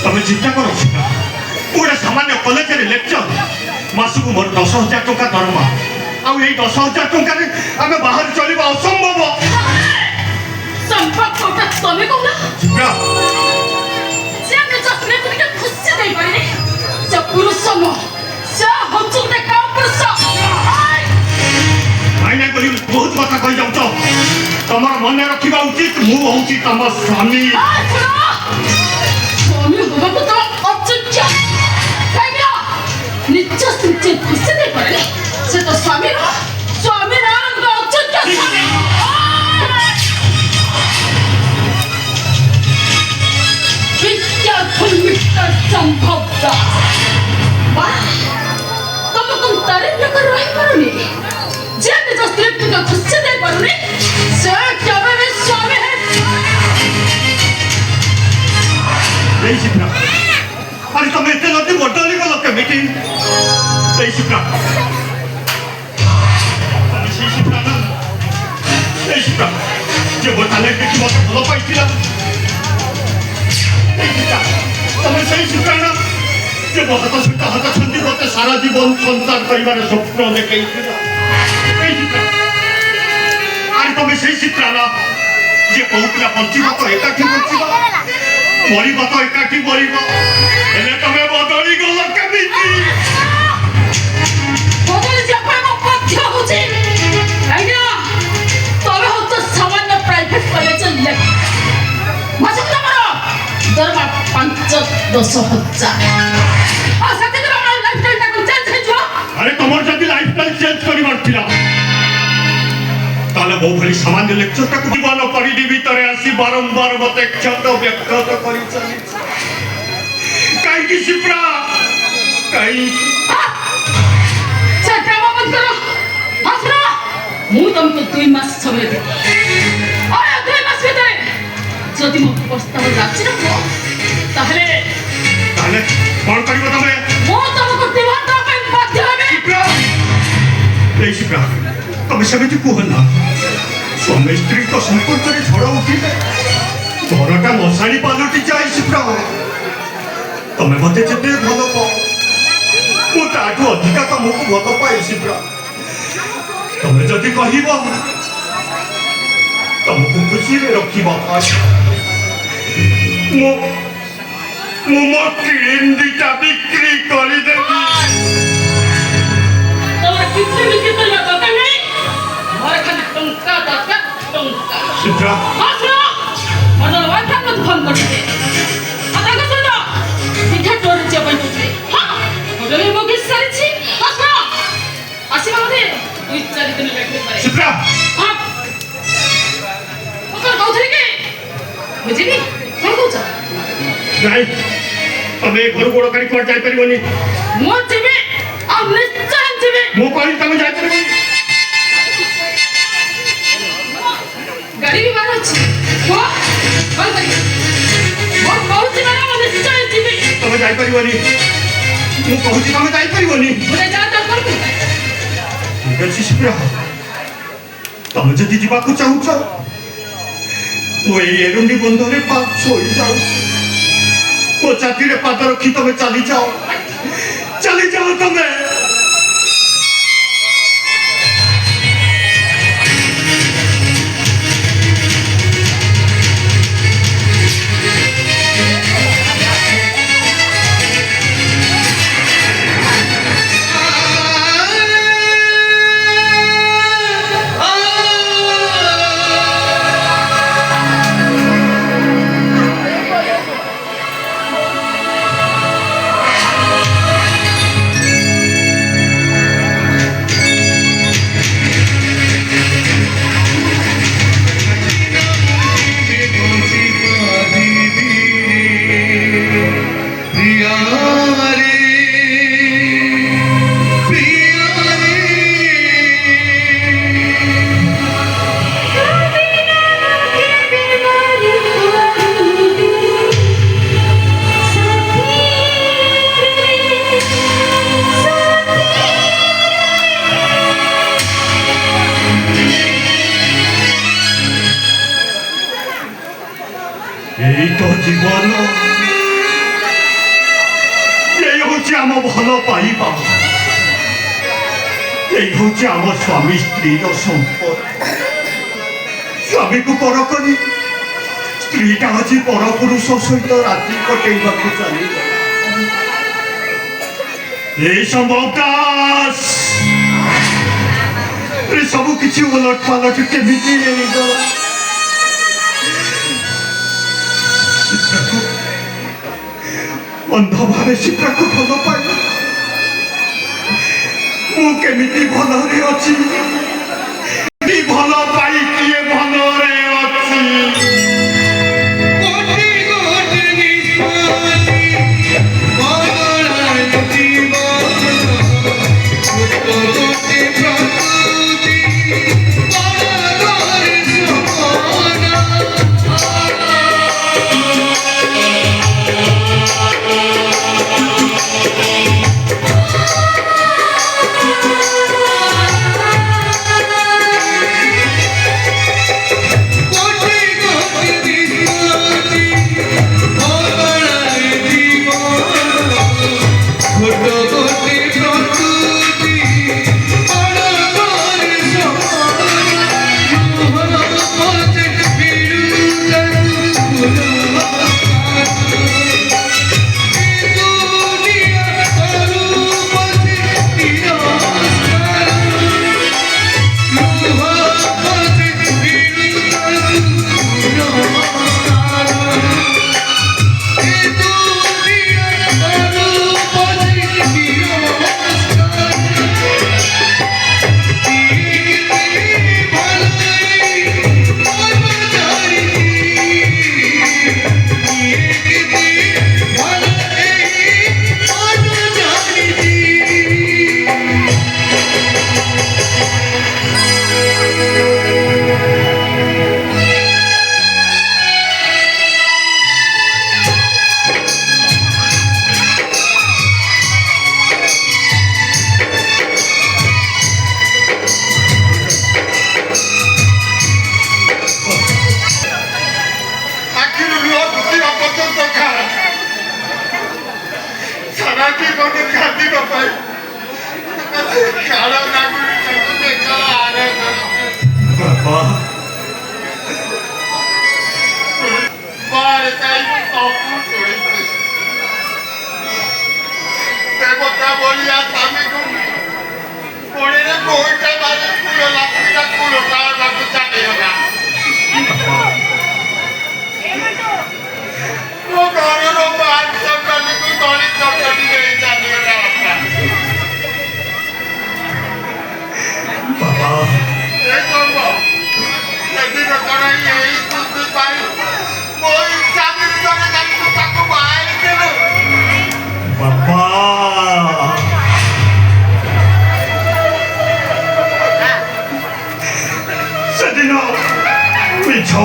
তুমি চিন্তা করো গোটে সামান্য কলেজের লেকচর মাসକୁ মোর 10,000 টଙ୍କା দরমা ଆଉ এই 10,000 ଟଙ୍କାରେ ଆମେ ବାହାରେ ଚଳିବା ଅସମ୍ଭବ। संभव कोटा तमे कहला ଚିତ୍ରା जे ଆମେ ଚକ୍ରରେ ଟିକେ ଖୁସି ଦେଇ ପାରିନି ସେ ପୁରୁଷ ନୁହଁ ସେ ହଉଛି ଗୋଟେ କାମ ପୁରୁଷ। ଭାଇନା ବୋଲି ବହୁତ କଥା କହି ଯାଉଛ ତମର ମନେ ରଖିବା ଉଚିତ ମୁଁ ହଉଛି ତମ ସ୍ୱାମୀ। ସ୍ୱାମୀ ହବାକୁ ତ ଅଯୋଗ୍ୟ କାହିଁକି ନିଜ ସ୍ତ୍ରୀ ଖୁସି ଦେଇ ପାରିନି ସେ ତ ସ୍ୱାମୀ ନୁହଁ ସ୍ୱାମୀ ନାମକ ଅଯୋଗ୍ୟ ସ୍ୱାମୀ। संभव तुम तुम तारीफ लेकर रही पारुनी जे निज स्त्री तुम खुशी दे पारुनी से केवे भी स्वामी है। এই চিত্রা আরে তুমি এতে নদী বদলি গেল কেমিটি এই চিত্রা সেই চিত্রা না এই চিত্রা যে বোতালে দেখি মতো ভালো পাইছিলাম এই চিত্রা তুমি সেই চিত্রা না যে হাত সুতা হাত ছন্দি মতে সারা জীবন সন্তান পরিবার স্বপ্ন দেখেছিল এই চিত্রা আর তুমি সেই চিত্রা না যে কৌতলা বঞ্চিত তো একাঠি বঞ্চিত মরিব তো একাঠি মরিব এনে তুমি বদলি গল কেমিটি বদলি যাবে মো পক্ষ হচ্ছে আইনা তবে হচ্ছে সামান্য প্রাইভেট কলেজের লেখ মাসে তোমার দরমা 5-10,000 আর সাথে করে আমার লাইফস্টাইলটা চেঞ্জ হইছো। আরে তোমার যদি লাইফস্টাইল চেঞ্জ করিবার ছিল তাহলে বউ ভরি সামান্য লেকচারটাকে জীবন পরিধি ভিতরে আসি বারম্বার মতে ক্ষত ব্যক্ত করি চালিছে কাইকি শিপ্রা কাই সেটা বাবদ করো হাসনা ମୁଁ ତମକୁ 2 ମାସ ସମୟ ଦେବି ଆଉ 2 ମାସ ଭିତରେ ଯଦି ମୋ ପ୍ରସ୍ତାବ ଯାଚି ରଖ ତାହେଲେ তাহলে কোন করিব তবে ମୁଁ ତମକୁ ବିବାହ ଦେବା ପାଇଁ ବାଧ୍ୟ ହେବି। শিপ্রা এই শিপ্রা তবে সেମିତି କୁହ ନା ସ୍ୱାମୀ ସ୍ତ୍ରୀଙ୍କ ସମ୍ପର୍କରେ ଝଡ଼ ଉଠିଲେ ଘରଟା ମଶାଣି ପାଲଟି ଯାଏ ଶିପ୍ରା ତମେ ମତେ ଯେତେ ଭଲ ପାଅ ମୁଁ ତାଠୁ ଅଧିକା ତମକୁ ଭଲ ପାଏ ଶିପ୍ରା ତମେ ଯଦି କହିବ ତମକୁ ଖୁସିରେ ରଖିବା ମୁଁ ମୋ କ୍ରିମ୍ ଦିଟା ବିକ୍ରି କରିଦେବି। ତମର କିଛି ବି କିଛି ଦରକାର ନାହିଁ ମୋର ଖାଲି ଟଙ୍କା ଦରକାର ଟଙ୍କା। ଶିପ୍ରା ହାସନା ମୋର ୱାଇଫାଇ ମତେ ଫୋନ କରିଥିଲେ ଆଉ ତାଙ୍କ ସହିତ ପିଠା ଟୋରି ଯିବା ପାଇଁ କହୁଥିଲେ ହଁ ହୋଟେଲ ମଗେଇ ସାରିଛି ହାସନା ଆସିବା ବୋଧେ 2-4 ଦିନ ଲାଗିପାରେ। ଶିପ୍ରା ହଁ ମୁଁ କଣ କହୁଥିଲି କି ବୁଝିବି କଣ କହୁଛ ନାଇଁ ତମେ ଘରୁ ଗୋଡ଼ କାଢ଼ି କୁଆଡ଼େ ଯାଇପାରିବନି ମୁଁ ଯିବି ଆଉ ନିଶ୍ଚୟ ଯିବି। ମୁଁ କହିଲି ତମେ ଯାଇପାରିବନି ଗାଡ଼ି ବି ବାହାର ଅଛି କୁହ କଣ କରିବି ମୁଁ କହୁଛି ମାନେ ମୁଁ ନିଶ୍ଚୟ ଯିବି। ତମେ ଯାଇପାରିବନି ମୁଁ କହୁଛି ତମେ ଯାଇପାରିବନି ଗୋଟେ ଯାଅ ତ କରକୁ ଠିକ ଅଛି ଶିପ୍ରା ତମେ ଯଦି ଯିବାକୁ ଚାହୁଁଛ ମୁଁ ଏଇ ଏରୁଣ୍ଡି ବନ୍ଧରେ ଶୋଇଯାଉଛି ମୋ ଛାତିରେ ପାଦ ରଖି ତମେ ଚାଲିଯାଅ ତମେ এই তো জীবন হচ্ছে আমার ভালো পাইবা এই হচ্ছে আমার স্বামী স্ত্রীর সম্পদ স্বামীকে পর করি স্ত্রীটা আଜି পরপুরুষ সহিত রাত্রি কটেইବାକୁ ଚାଲିଗଲା এই সম্ভব দাস ସବୁ କିଛି ଓଲଟ ପାଲଟ କେମିତି ହେଇଗଲା ଅନ୍ଧ ଭାବେ ଶିପ୍ରାକୁ ଭଲ ପାଇ ମୁଁ କେମିତି ଭଲରେ ଅଛି ଭଲ ପାଇ କିଏ ଭଲରେ ଅଛି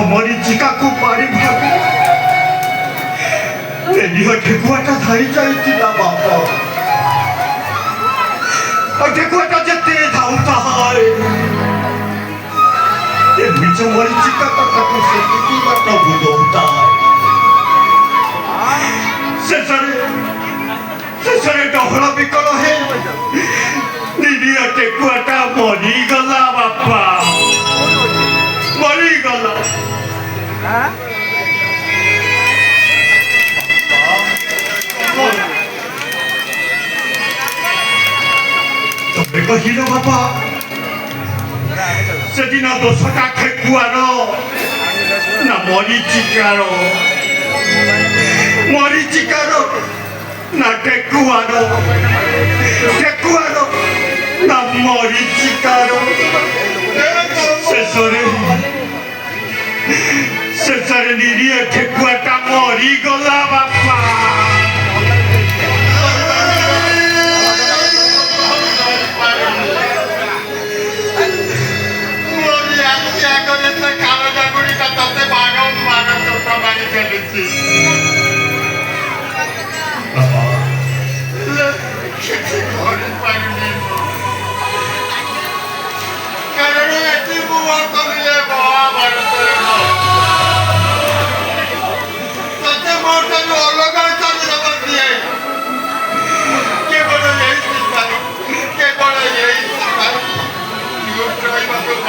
ମରିଚିକାକୁ ମାରି ଭାବି ନିହ ଠେକୁଆଟା ଧାଇ ଯାଇଥିଲା ବାପ ଆଉ ଠେକୁଆଟା ଯେତେ ଧାଉଥାଏ ଏ ମିଛ ମରିଚିକାଟା ତାକୁ ସେତିକି ବାଟ ବୁଲଉଥାଏ ଶେଷରେ ଡହଳ ବିକଳ ହେଇ ନିରୀହ ଠେକୁଆଟା ମରିଗଲା ବାପା ମରିଗଲା ତମେ କହିଲ ବାପା ସେଦିନ ଦୋଷଟା ଠେକୁଆର ନା ମରିଚିକାର ନା ଠେକୁଆର ନା ମରିଚିକାର ଶେଷରେ ନିରୀହ ଠେକୁଆଟା ମରିଗଲା ବାପା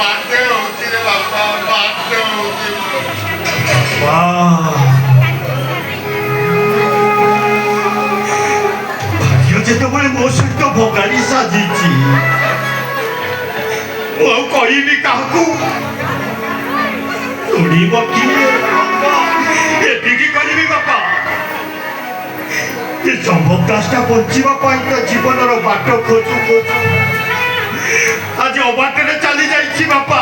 ବାଧ୍ୟ ହଉଛି ରେ ବାପା ବାଧ୍ୟ ହଉଛି ଭାଗ୍ୟ ଯେତେବେଳେ ମୋ ସହିତ ଭଗାରୀ ସାଜିଛି ମୁଁ ଆଉ କହିବି କାହାକୁ ଶୁଣିବ କିଏ ଏତିକି କରିବି ବାପା ଏ ସମ୍ଭବ ଦାସଟା ବଞ୍ଚିବା ପାଇଁ ତ ଜୀବନର ବାଟ ଖୋଜୁ ଖୋଜୁ ଆଜି ଅବାଟରେ ଚାଲି ଯାଇଛି ବାପା